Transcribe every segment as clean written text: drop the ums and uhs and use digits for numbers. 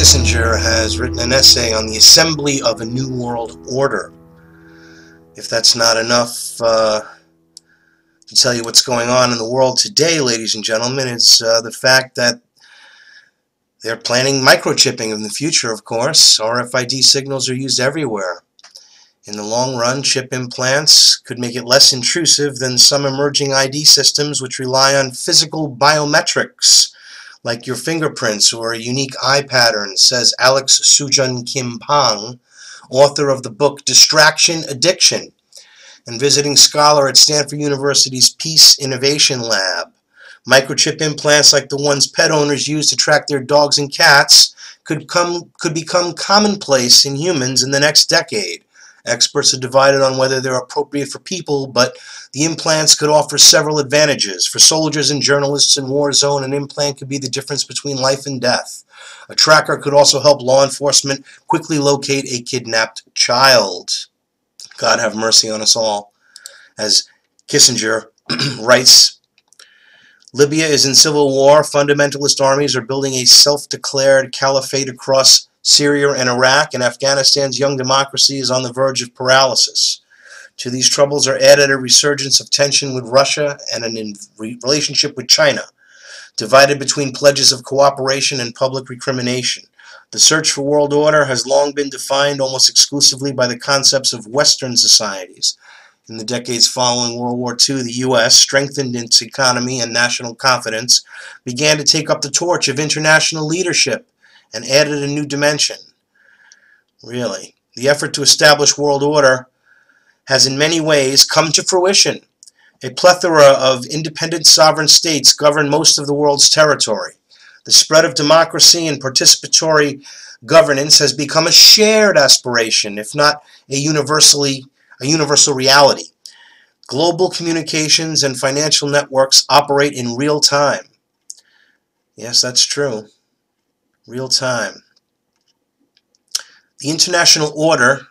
Kissinger has written an essay on the assembly of a new world order. If that's not enough to tell you what's going on in the world today, ladies and gentlemen, it's the fact that they're planning microchipping in the future, of course. RFID signals are used everywhere. In the long run, chip implants could make it less intrusive than some emerging ID systems which rely on physical biometrics, like your fingerprints or a unique eye pattern, says Alex Sujun Kim Pang, author of the book Distraction Addiction, and visiting scholar at Stanford University's Peace Innovation Lab. Microchip implants like the ones pet owners use to track their dogs and cats could become commonplace in humans in the next decade. Experts are divided on whether they're appropriate for people, but the implants could offer several advantages. For soldiers and journalists in war zone, an implant could be the difference between life and death. A tracker could also help law enforcement quickly locate a kidnapped child. God have mercy on us all. As Kissinger writes, Libya is in civil war. Fundamentalist armies are building a self-declared caliphate across Syria and Iraq, and Afghanistan's young democracy is on the verge of paralysis. To these troubles are added a resurgence of tension with Russia and a relationship with China, divided between pledges of cooperation and public recrimination. The search for world order has long been defined almost exclusively by the concepts of Western societies. In the decades following World War II, the U.S., strengthened its economy and national confidence, began to take up the torch of international leadership and added a new dimension. Really, the effort to establish world order has in many ways come to fruition. A plethora of independent sovereign states govern most of the world's territory. The spread of democracy and participatory governance has become a shared aspiration, if not a universal reality. Global communications and financial networks operate in real time. Yes, that's true. Real time. The international order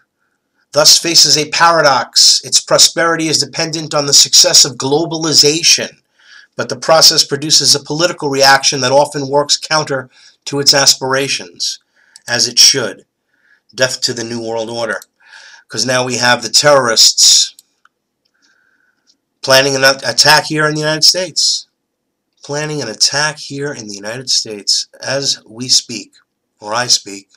thus faces a paradox. Its prosperity is dependent on the success of globalization, but the process produces a political reaction that often works counter to its aspirations, as it should. Death to the New World Order. Because now we have the terrorists planning an attack here in the United States. Planning an attack here in the United States as we speak, or I speak.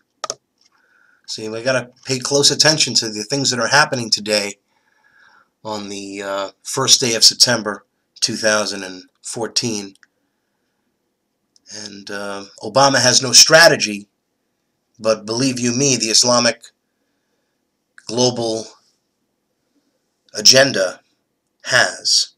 See, we got to pay close attention to the things that are happening today on the first day of September 2014. And Obama has no strategy, but believe you me, the Islamic global agenda has.